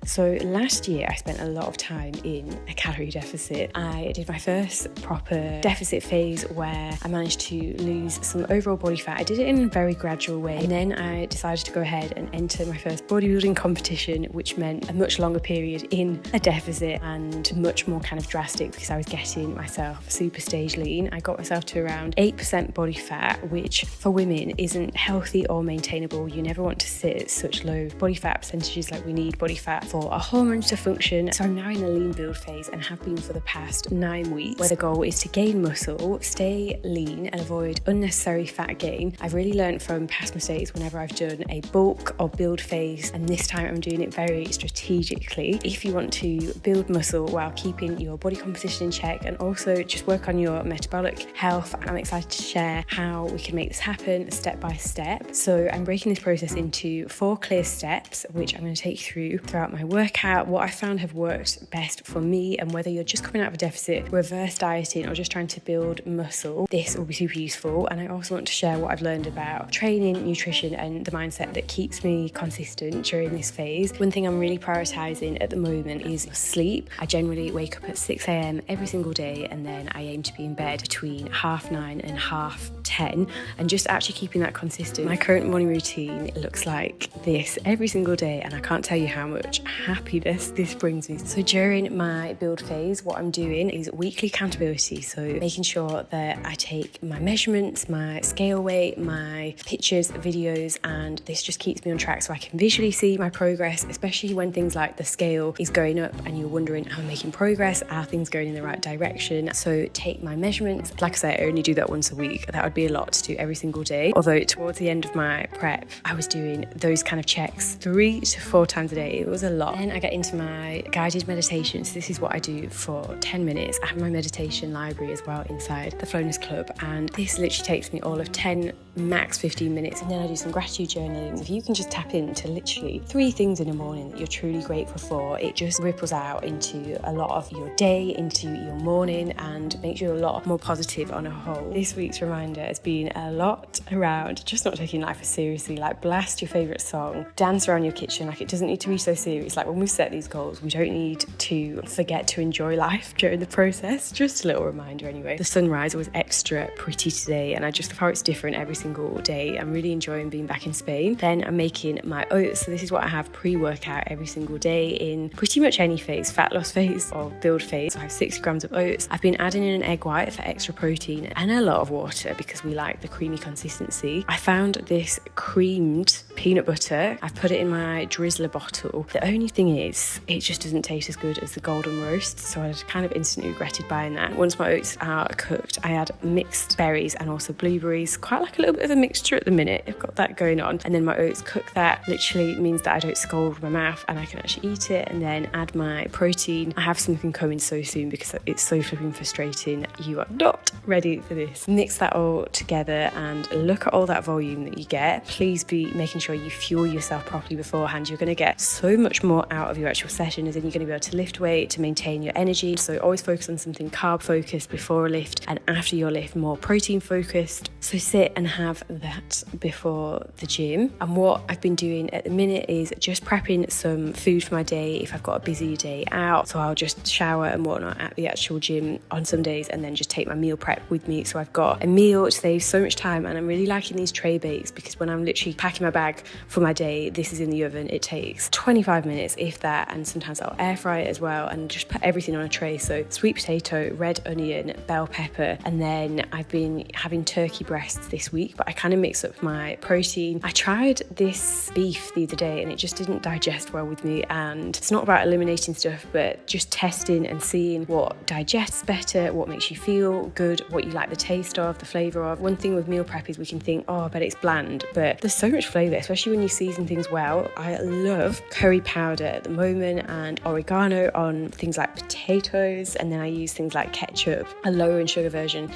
So last year I spent a lot of time in a calorie deficit. I did my first proper deficit phase where I managed to lose some overall body fat. I did it in a very gradual way, and then I decided to go ahead and enter my first bodybuilding competition, which meant a much longer period in a deficit and much more kind of drastic because I was getting myself super stage lean. I got myself to around 8% body fat, which for women isn't healthy or maintainable. You never want to sit at such low body fat percentages. Like, we need body fat for our hormones to function. So I'm now in a lean build phase and have been for the past 9 weeks, where the goal is to gain muscle, stay lean and avoid unnecessary fat gain. I've really learned from past mistakes whenever I've done a bulk or build phase, and this time I'm doing it very strategically. If you want to build muscle while keeping your body composition in check and also just work on your metabolic health, I'm excited to share how we can make this happen step by step. So I'm breaking this process into 4 clear steps, which I'm going to take you through throughout my workout, what I found have worked best for me, and whether you're just coming out of a deficit, reverse dieting, or just trying to build muscle, this will be super useful. And I also want to share what I've learned about training, nutrition, and the mindset that keeps me consistent during this phase. One thing I'm really prioritizing at the moment is sleep. I generally wake up at 6 a.m. every single day, and then I aim to be in bed between 9:30 and 10:30, and just actually keeping that consistent. My current morning routine looks like this every single day, and I can't tell you how much happiness this brings me. So during my build phase, what I'm doing is weekly accountability. So making sure that I take my measurements, my scale weight, my pictures, videos, and this just keeps me on track so I can visually see my progress, especially when things like the scale is going up and you're wondering, am I making progress? Are things going in the right direction? So take my measurements. Like I say, I only do that once a week. That would be a lot to do every single day. Although towards the end of my prep, I was doing those kind of checks 3 to 4 times a day. It was a lot. Then I get into my guided meditation. So this is what I do for 10 minutes. I have my meditation library as well inside the Flowness Club, and this literally takes me all of 10, max 15 minutes. And then I do some gratitude journaling. If you can just tap into literally 3 things in the morning that you're truly grateful for, it just ripples out into a lot of your day, into your morning, and makes you a lot more positive on a whole. This week's reminder has been a lot around just not taking life as seriously. Like, blast your favourite song, dance around your kitchen. Like, it doesn't need to be so serious. Like, when we set these goals, we don't need to forget to enjoy life during the process. Just a little reminder anyway. The sunrise was extra pretty today, and I just love how it's different every single day. I'm really enjoying being back in Spain. Then I'm making my oats. So this is what I have pre-workout every single day in pretty much any phase, fat loss phase or build phase. So I have 60 grams of oats. I've been adding in an egg white for extra protein and a lot of water because we like the creamy consistency. I found this creamed peanut butter. I've put it in my drizzler bottle. The only thing is, it just doesn't taste as good as the golden roast, so I kind of instantly regretted buying that. Once my oats are cooked, I add mixed berries and also blueberries. Quite like a little bit of a mixture at the minute. I've got that going on. And then my oats cook that literally means that I don't scald my mouth and I can actually eat it, and then add my protein. I have something coming so soon because it's so flipping frustrating. You are not ready for this. Mix that all together and look at all that volume that you get. Please be making sure you fuel yourself properly beforehand. You're going to get so much more out of your actual session, as in you're going to be able to lift weight, to maintain your energy. So always focus on something carb focused before a lift, and after your lift more protein focused. So sit and have that before the gym. And what I've been doing at the minute is just prepping some food for my day if I've got a busy day out. So I'll just shower and whatnot at the actual gym on some days, and then just take my meal prep with me. So I've got a meal to save so much time, and I'm really liking these tray bakes because when I'm literally packing my bag for my day, this is in the oven. It takes 25 minutes, if that, and sometimes I'll air fry it as well, and just put everything on a tray. So sweet potato, red onion, bell pepper, and then I've been having turkey breasts this week, but I kind of mix up my protein. I tried this beef the other day and it just didn't digest well with me, and it's not about eliminating stuff, but just testing and seeing what digests better, what makes you feel good, what you like the taste of, the flavour of. One thing with meal prep is we can think, oh, I bet it's bland, but there's so much flavour, especially when you season things well. I love curry powder at the moment and oregano on things like potatoes, and then I use things like ketchup, a lower in sugar version,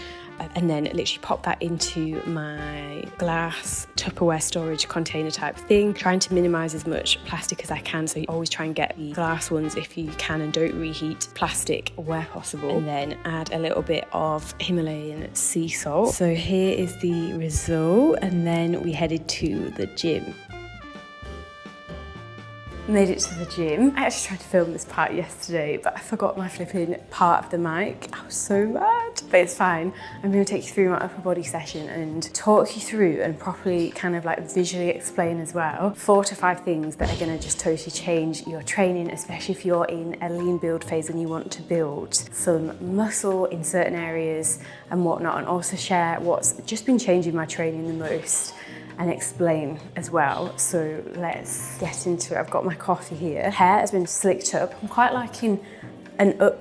and then literally pop that into my glass Tupperware storage container type thing, trying to minimize as much plastic as I can. So you always try and get the glass ones if you can, and don't reheat plastic where possible. And then add a little bit of Himalayan sea salt. So here is the result, and then we headed to the gym. made it to the gym. I actually tried to film this part yesterday, but I forgot my flipping part of the mic. I was so mad, but it's fine. I'm going to take you through my upper body session and talk you through and properly kind of like visually explain as well 4 to 5 things that are going to just totally change your training, especially if you're in a lean build phase and you want to build some muscle in certain areas and whatnot, and also share what's just been changing my training the most and explain as well. So let's get into it. I've got my coffee here. Hair has been slicked up. I'm quite liking a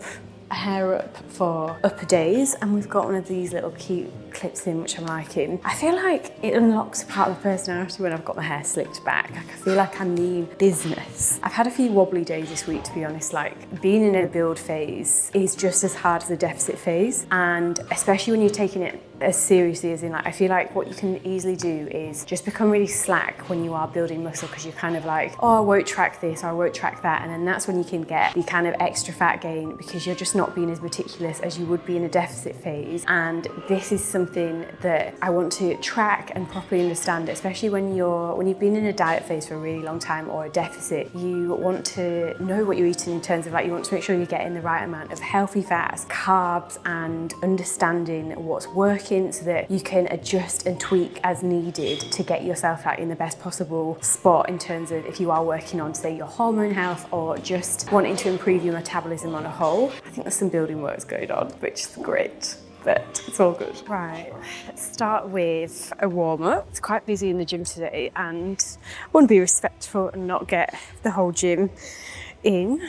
hair up for upper days, and we've got one of these little cute clips in, which I'm liking. I feel like it unlocks a part of the personality when I've got my hair slicked back. Like, I feel like I mean business. I've had a few wobbly days this week, to be honest. Like, being in a build phase is just as hard as a deficit phase, and especially when you're taking it as seriously as in, like, I feel like what you can easily do is just become really slack when you are building muscle, because you're kind of like, oh, I won't track this or I won't track that, and then that's when you can get the kind of extra fat gain because you're just not being as meticulous as you would be in a deficit phase. And this is something that I want to track and properly understand, especially when you've been in a diet phase for a really long time or a deficit. You want to know what you're eating in terms of, like, you want to make sure you're getting the right amount of healthy fats, carbs, and understanding what's working so that you can adjust and tweak as needed to get yourself out in the best possible spot in terms of if you are working on, say, your hormone health or just wanting to improve your metabolism on a whole. I think there's some building works going on, which is great, but it's all good. Right, let's start with a warm-up. It's quite busy in the gym today and I want to be respectful and not get the whole gym in.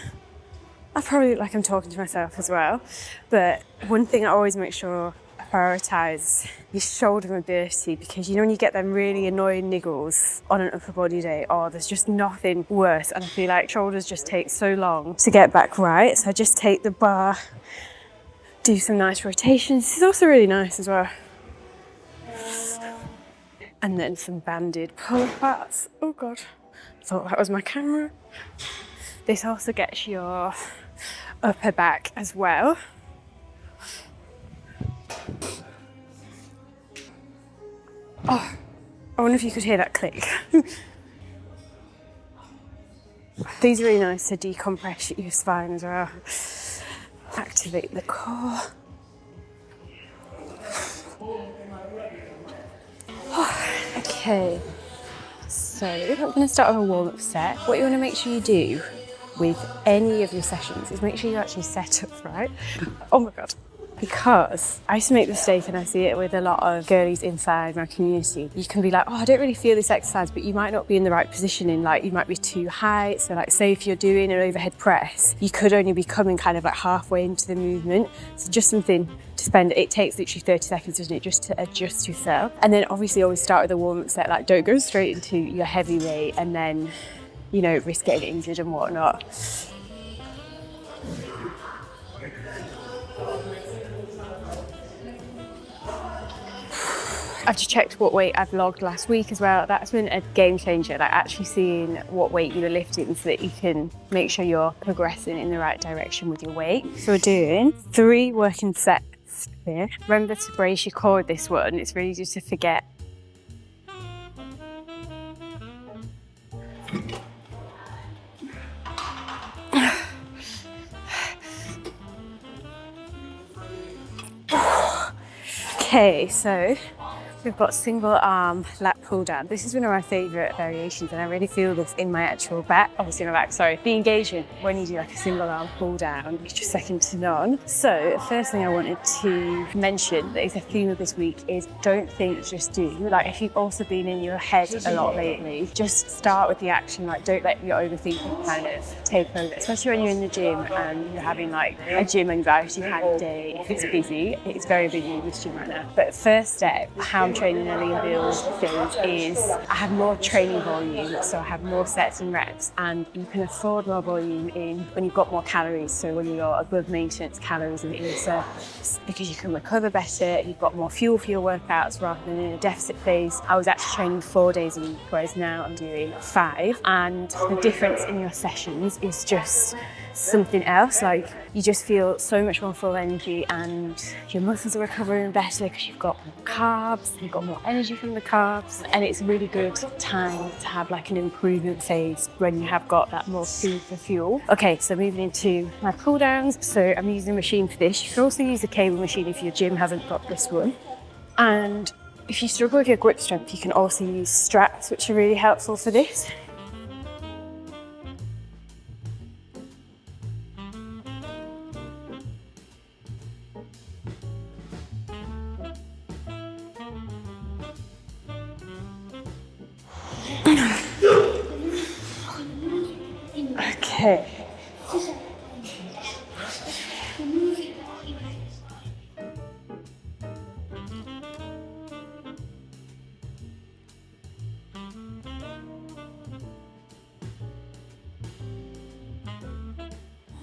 I probably look like I'm talking to myself as well, but one thing I always make sure prioritise your shoulder mobility, because you know when you get them really annoying niggles on an upper body day, oh, there's just nothing worse, and I feel like shoulders just take so long to get back right. So I just take the bar, do some nice rotations. This is also really nice as well. And then some banded pull-ups. Oh God, I thought that was my camera. This also gets your upper back as well. Oh, I wonder if you could hear that click. These are really nice to decompress your spine as well. Activate the core. Oh, okay, so I'm going to start with a warm-up set. What you want to make sure you do with any of your sessions is make sure you actually set up right. Oh my God. Because I used to make the mistake, and I see it with a lot of girlies inside my community. You can be like, oh, I don't really feel this exercise, but you might not be in the right positioning. Like, you might be too high. So, like, say if you're doing an overhead press, you could only be coming kind of like halfway into the movement. So just something to spend. It takes literally 30 seconds, doesn't it, just to adjust yourself. And then obviously always start with a warm-up set. Like, don't go straight into your heavy weight and then, you know, risk getting injured and whatnot. I've just checked what weight I've logged last week as well. That's been a game changer, like actually seeing what weight you were lifting so that you can make sure you're progressing in the right direction with your weight. So we're doing 3 working sets here. Remember to brace your core with this one. It's really easy to forget. Okay, so we've got single arm lat pull down. This is one of my favourite variations, and I really feel this in my actual back, obviously my back, sorry. The engagement when you do like a single arm pull down is just second to none. So first thing I wanted to mention that is a theme of this week is don't think, just do. Like, if you've also been in your head a lot lately, just start with the action. Like, don't let your overthinking kind of take over, especially when you're in the gym and you're having like a gym anxiety kind of day. If it's busy, it's very busy in this gym right now. But first step, how I'm training a lean build phase is I have more training volume, so I have more sets and reps, and you can afford more volume in when you've got more calories, so when you're above maintenance calories in the surface, because you can recover better, you've got more fuel for your workouts rather than in a deficit phase. I was actually training 4 days a week, whereas now I'm doing 5, and the difference in your sessions is just something else. Like, you just feel so much more full of energy and your muscles are recovering better because you've got more carbs, you've got more energy from the carbs. And it's a really good time to have like an improvement phase when you have got that more food for fuel. Okay, so moving into my cool downs. So I'm using a machine for this. You can also use a cable machine if your gym hasn't got this one. And if you struggle with your grip strength, you can also use straps, which are really helpful for this. Okay.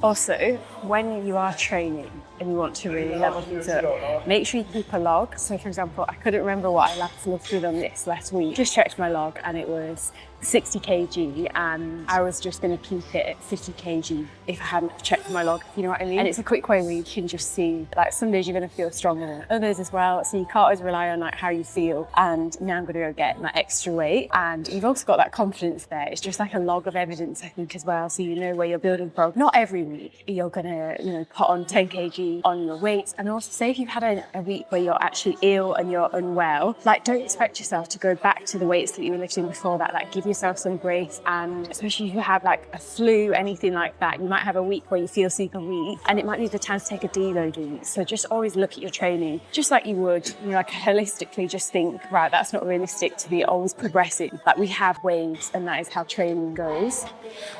Also, when you are training and you want to really level things up, make sure you keep a log. So for example, I couldn't remember what I last lifted on this last week. Just checked my log and it was 60 kg and I was just going to keep it at 50 kg if I hadn't checked my log, you know what I mean? And it's a quick way where you can just see, like some days you're going to feel stronger than others as well. So you can't always rely on like how you feel. And now I'm going to go get my extra weight. And you've also got that confidence there. It's just like a log of evidence, I think, as well. So you know where you're building from. Not every week you're going to, you know, put on 10 kg on your weights. And also say if you've had a week where you're actually ill and you're unwell, like don't expect yourself to go back to the weights that you were lifting before that. Like give yourself some grace. And especially if you have like a flu, anything like that, you might have a week where you feel super weak and it might be the time to take a deload week. So just always look at your training just like you would, you know, like holistically just think, right, that's not realistic to be always progressing. Like we have waves and that is how training goes.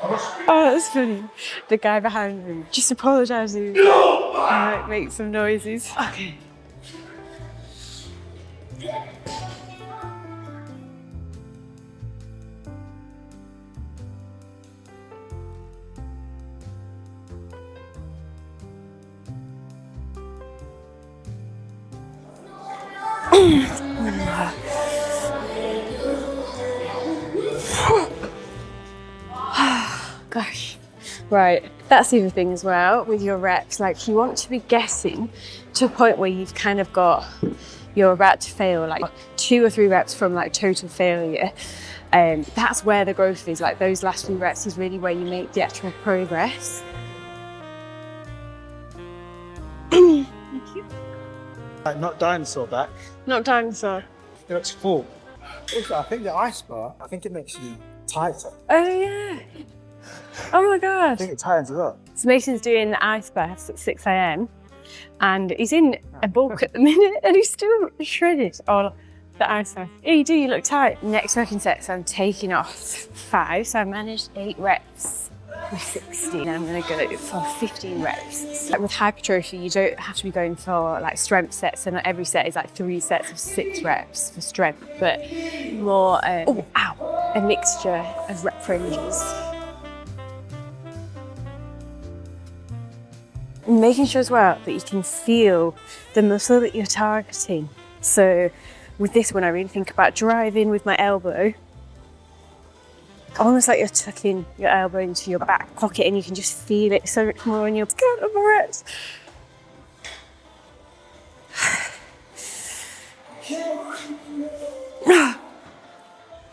Oh, that's funny. The guy behind me just apologising. I might make some noises. Okay. Gosh. Right, that's the other thing as well with your reps. Like you want to be getting to a point where you've kind of got, you're about to fail, like 2 or 3 reps from like total failure. That's where the growth is. Like those last few reps is really where you make the actual progress. Thank you. Not dinosaur back. Not dinosaur. It looks full. Also, I think the ice bar, I think it makes you tighter. Oh yeah. Oh my god. I think it tightens it up. So Mason's doing the ice baths at 6 a.m. and he's in a bulk at the minute and he's still shredded all the ice bath. Yeah, you do, you look tight. Next working sets, I'm taking off 5, so I managed 8 reps with 60 and I'm gonna go for 15 reps. Like with hypertrophy, you don't have to be going for like strength sets, and every set is like 3 sets of 6 reps for strength, but more, a mixture of rep ranges. Making sure as well that you can feel the muscle that you're targeting. So with this one, I really think about driving with my elbow, almost like you're tucking your elbow into your back pocket and you can just feel it so much more when you're count of my reps.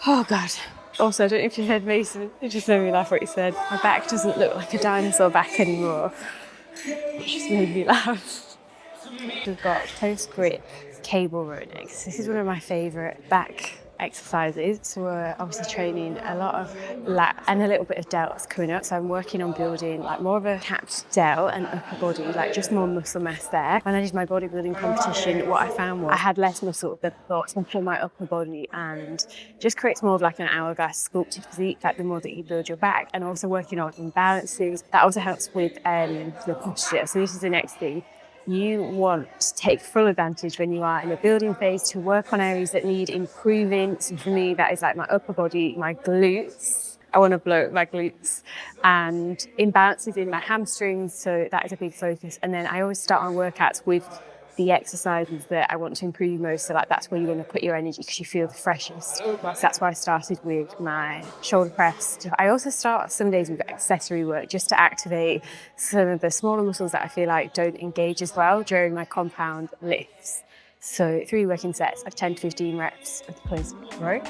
Oh God. Also, I don't know if you heard Mason, it just made me laugh what he said. My back doesn't look like a dinosaur back anymore. It just made me laugh. We've got post grip cable row next. This is one of my favourite back exercises. So we're obviously training a lot of lat and a little bit of delts coming up. So I'm working on building like more of a capped delt and upper body, like just more muscle mass there. When I did my bodybuilding competition, what I found was I had less muscle than I thought for my upper body, and just creates more of like an hourglass sculpted physique, like the more that you build your back, and also working on imbalances. That also helps with your posture. So this is the next thing. You want to take full advantage when you are in the building phase to work on areas that need improving. So for me, that is like my upper body, my glutes. I want to blow my glutes, and imbalances in my hamstrings. So that is a big focus. And then I always start on workouts with the exercises that I want to improve most. So like that's where you want to put your energy because you feel the freshest. So that's why I started with my shoulder press. I also start some days with accessory work just to activate some of the smaller muscles that I feel like don't engage as well during my compound lifts. So 3 working sets of 10 to 15 reps with the closed row.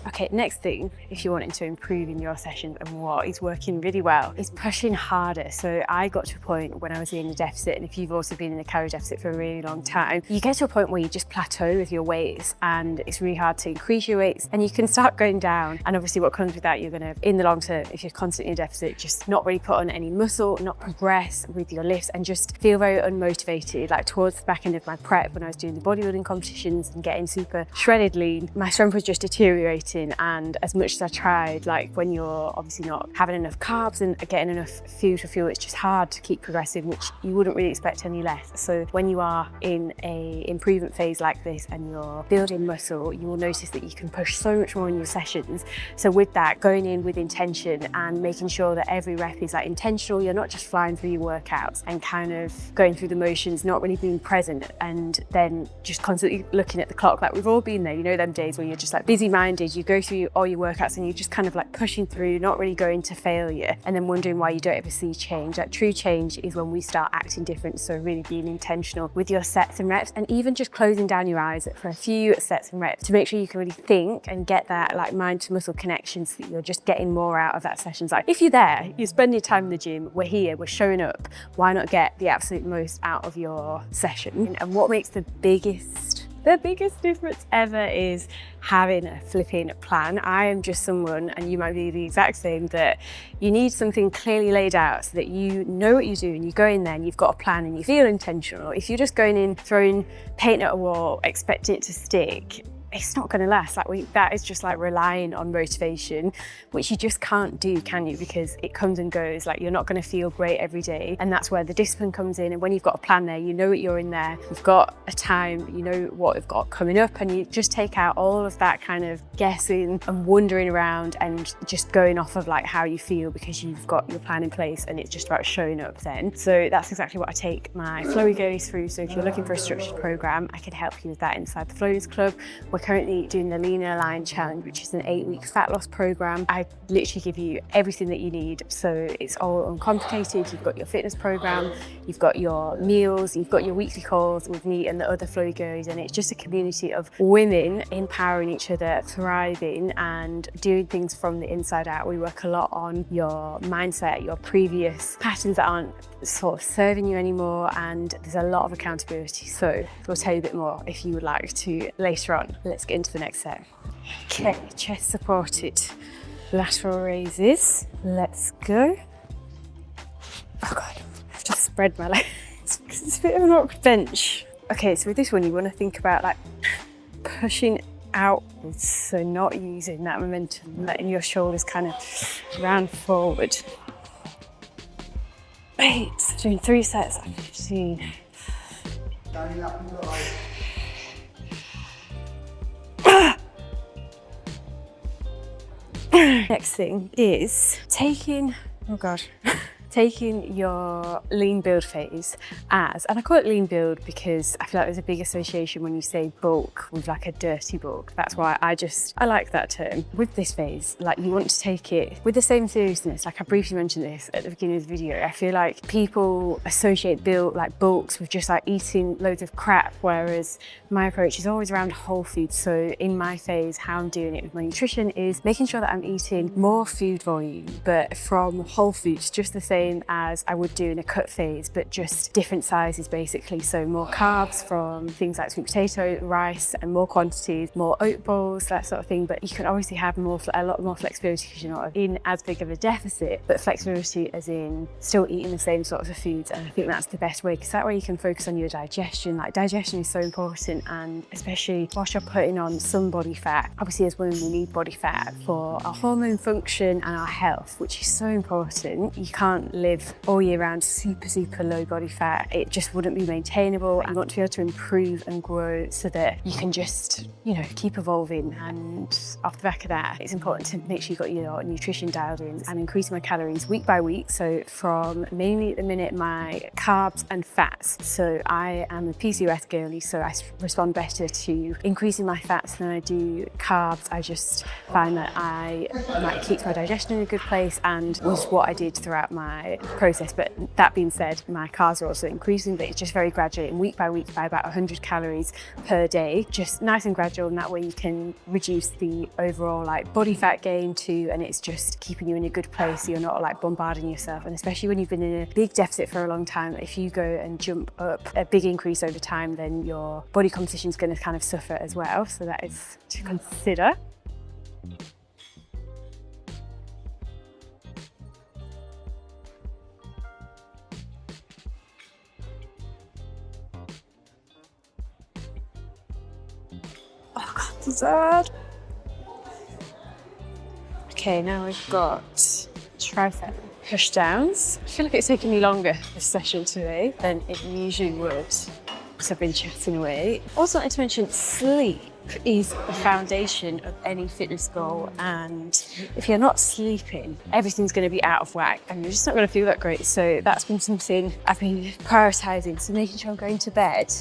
Okay, next thing, if you're wanting to improve in your sessions and what is working really well, is pushing harder. So I got to a point when I was in a deficit, and if you've also been in a calorie deficit for a really long time, you get to a point where you just plateau with your weights and it's really hard to increase your weights and you can start going down. And obviously what comes with that, you're gonna, in the long term, if you're constantly in a deficit, just not really put on any muscle, not progress with your lifts and just feel very unmotivated. Like towards the back end of my prep, when I was doing the bodybuilding competitions and getting super shredded lean, my strength was just deteriorating. And as much as I tried, like when you're obviously not having enough carbs and getting enough food for fuel, it's just hard to keep progressing, which you wouldn't really expect any less. So when you are in a improvement phase like this and you're building muscle, you will notice that you can push so much more in your sessions. So with that, going in with intention and making sure that every rep is like intentional, you're not just flying through your workouts and kind of going through the motions, not really being present and then just constantly looking at the clock. Like we've all been there, you know, them days where you're just like busy minded, you go through all your workouts and you're just kind of like pushing through, not really going to failure, and then wondering why you don't ever see change. Like true change is when we start acting different. So really being intentional with your sets and reps, and even just closing down your eyes for a few sets and reps to make sure you can really think and get that like mind to muscle connection so that you're just getting more out of that session. Like if you're there, you're spending time in the gym, we're here, we're showing up, why not get the absolute most out of your session? And what makes the biggest difference ever is having a flipping plan. I am just someone, and you might be the exact same, that you need something clearly laid out so that you know what you're doing. You go in there and you've got a plan and you feel intentional. If you're just going in, throwing paint at a wall, expecting it to stick, it's not going to last. Like that is just like relying on motivation, which you just can't do, can you? Because it comes and goes. Like you're not going to feel great every day, and that's where the discipline comes in. And when you've got a plan there, you know what you're in there, you've got a time, you know what you've got coming up, and you just take out all of that kind of guessing and wandering around and just going off of like how you feel, because you've got your plan in place and it's just about showing up then. So that's exactly what I take my flowy girlies through. So if you're looking for a structured program, I can help you with that inside the Flowies Club. We're currently doing the Leaner Aligned Challenge, which is an 8-week fat loss program. I literally give you everything that you need. So it's all uncomplicated. You've got your fitness program, you've got your meals, you've got your weekly calls with me and the other flowy girlies, and it's just a community of women empowering each other, thriving and doing things from the inside out. We work a lot on your mindset, your previous patterns that aren't sort of serving you anymore, and there's a lot of accountability. So we'll tell you a bit more if you would like to later on. Let's get into the next set. Okay, chest supported lateral raises. Let's go. Oh God, I've just spread my legs because it's a bit of an awkward bench. Okay, so with this one, you want to think about like pushing outwards, so not using that momentum, letting your shoulders kind of round forward. 8, doing 3 sets of 15. Next thing is taking your lean build phase as, and I call it lean build because I feel like there's a big association when you say bulk with like a dirty bulk. That's why I like that term. With this phase, like you want to take it with the same seriousness. Like I briefly mentioned this at the beginning of the video. I feel like people associate bulks with just like eating loads of crap, whereas my approach is always around whole foods. So in my phase, how I'm doing it with my nutrition is making sure that I'm eating more food volume, but from whole foods, just the same as I would do in a cut phase, but just different sizes basically. So more carbs from things like sweet potato, rice, and more quantities, more oat bowls, that sort of thing. But you can obviously have a lot more flexibility because you're not in as big of a deficit, but flexibility as in still eating the same sorts of foods. And I think that's the best way, because that way you can focus on your digestion. Like digestion is so important, and especially whilst you're putting on some body fat. Obviously as women, we need body fat for our hormone function and our health, which is so important. You can't can't live all year round super low body fat. It just wouldn't be maintainable. I want to be able to improve and grow so that you can just, you know, keep evolving. And off the back of that, it's important to make sure you've got your nutrition dialed in. I'm increasing my calories week by week. So from mainly at the minute, my carbs and fats. So I am a PCOS girly, so I respond better to increasing my fats than I do carbs. I just find that it keeps my digestion in a good place, and was what I did throughout my process. But that being said, my carbs are also increasing, but it's just very gradually, and week by week by about 100 calories per day, just nice and gradual, and that way you can reduce the overall like body fat gain too, and it's just keeping you in a good place so you're not like bombarding yourself. And especially when you've been in a big deficit for a long time, if you go and jump up a big increase over time, then your body composition is going to kind of suffer as well. So that is to consider. Oh God, dessert. Okay, now we've got tricep push downs. I feel like it's taking me longer this session today than it usually would, because I've been chatting away. Also wanted to mention sleep is the foundation of any fitness goal, and if you're not sleeping, everything's going to be out of whack and you're just not going to feel that great. So that's been something I've been prioritising, so making sure I'm going to bed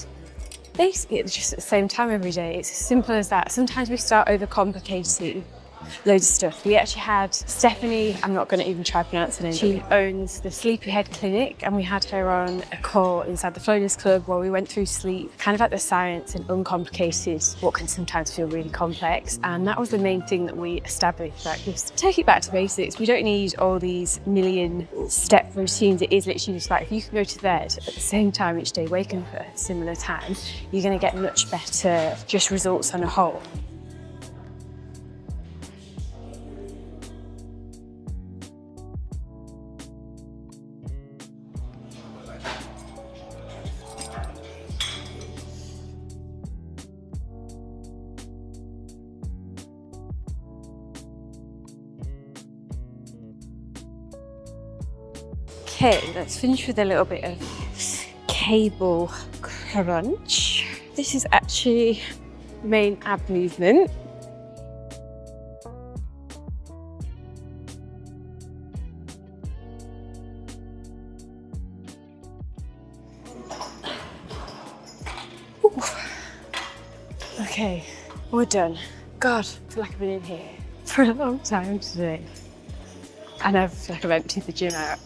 basically it's just at the same time every day. It's as simple as that. Sometimes we start overcomplicating loads of stuff. We actually had Stephanie, I'm not going to even try to pronounce her name. She owns the Sleepyhead Clinic, and we had her on a call inside the Flowness Club where we went through sleep, kind of like the science and uncomplicated what can sometimes feel really complex. And that was the main thing that we established, like just take it back to basics. We don't need all these million step routines. It is literally just like, if you can go to bed at the same time each day, wake up at a similar time, you're going to get much better just results on a whole. Okay, let's finish with a little bit of cable crunch. This is actually main ab movement. Ooh. Okay, we're done. God, I feel like I've been in here for a long time today. And I feel like I've emptied the gym out.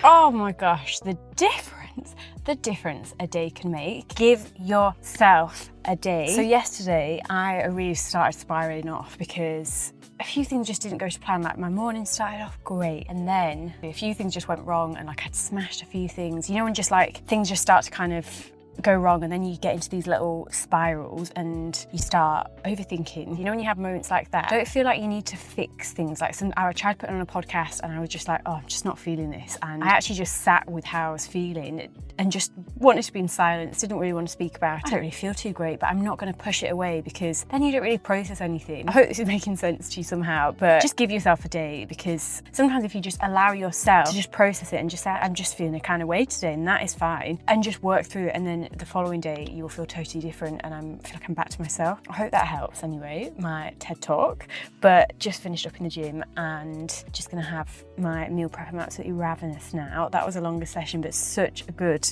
Oh my gosh, the difference a day can make. Give yourself a day. So yesterday, I really started spiraling off because a few things just didn't go to plan. Like my morning started off great, and then a few things just went wrong, and like I'd smashed a few things. You know, when just like things just start to kind of go wrong, and then you get into these little spirals and you start overthinking. You know, when you have moments like that, don't feel like you need to fix things. Like I tried putting on a podcast and I was just like, oh, I'm just not feeling this. And I actually just sat with how I was feeling and just wanted to be in silence, didn't really want to speak about it. I don't really feel too great, but I'm not going to push it away because then you don't really process anything. I hope this is making sense to you somehow, but just give yourself a day, because sometimes if you just allow yourself to just process it and just say, I'm just feeling a kind of way today, and that is fine, and just work through it, and then the following day you will feel totally different, and I feel like I'm back to myself. I hope that helps anyway, my TED talk. But just finished up in the gym and just gonna have my meal prep. I'm absolutely ravenous now. That was a longer session, but such a good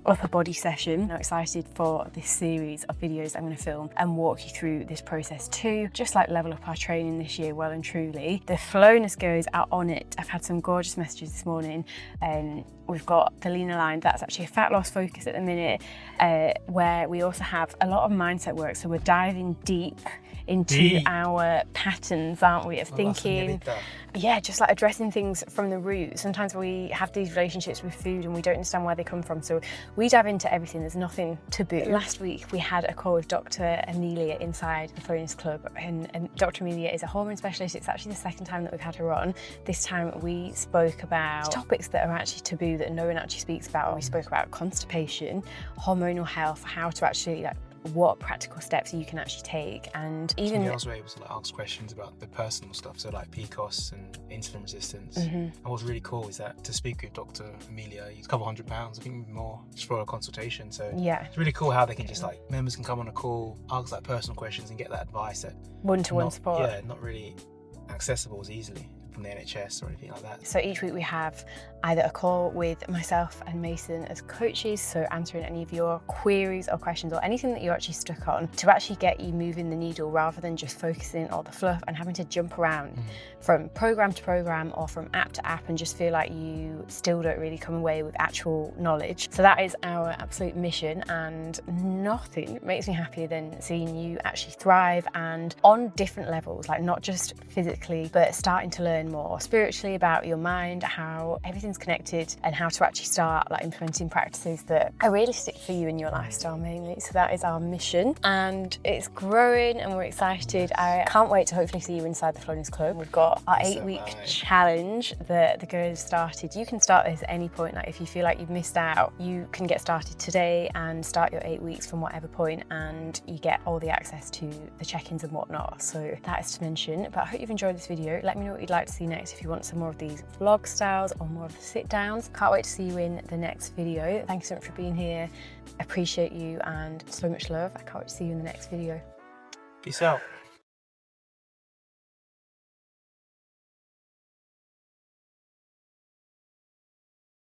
upper body session. I'm excited for this series of videos I'm going to film and walk you through this process too, just like level up our training this year well and truly. The Flowness girls are on it. I've had some gorgeous messages this morning. We've got the lean aligned, that's actually a fat loss focus at the minute, where we also have a lot of mindset work. So we're diving deep into our patterns, aren't we, of thinking. Yeah, just like addressing things from the root. Sometimes we have these relationships with food and we don't understand where they come from. So we dive into everything, there's nothing taboo. Last week we had a call with Dr. Amelia inside the Flowness Club, and Dr. Amelia is a hormone specialist. It's actually the second time that we've had her on. This time we spoke about topics that are actually taboo, that no one actually speaks about. We spoke about constipation, hormonal health, how to actually like what practical steps you can actually take. And even girls were able to like ask questions about the personal stuff, so like PCOS and insulin resistance. And what's really cool is that to speak with Dr. Amelia, it's a couple £100, I think even more, just for a consultation. So yeah, it's really cool how they can just like, members can come on a call, ask like personal questions and get that advice that one-to-one support. Yeah, not really accessible as easily from the NHS or anything like that. So each week we have either a call with myself and Mason as coaches, so answering any of your queries or questions or anything that you're actually stuck on, to actually get you moving the needle rather than just focusing on the fluff and having to jump around from program to program or from app to app and just feel like you still don't really come away with actual knowledge. So that is our absolute mission, and nothing makes me happier than seeing you actually thrive and on different levels, like not just physically, but starting to learn more spiritually about your mind, how everything's connected, and how to actually start like implementing practices that are realistic for you in your lifestyle mainly. So that is our mission, and it's growing and we're excited. I can't wait to hopefully see you inside the Floners Club. We've got our 8-week challenge that the girls started. You can start this at any point. Like if you feel like you've missed out, you can get started today and start your 8 weeks from whatever point, and you get all the access to the check-ins and whatnot. So that is to mention. But I hope you've enjoyed this video. Let me know what you'd like to see next, if you want some more of these vlog styles or more of the sit downs. Can't wait to see you in the next video. Thanks so much for being here. Appreciate you and so much love. I can't wait to see you in the next video. Peace out.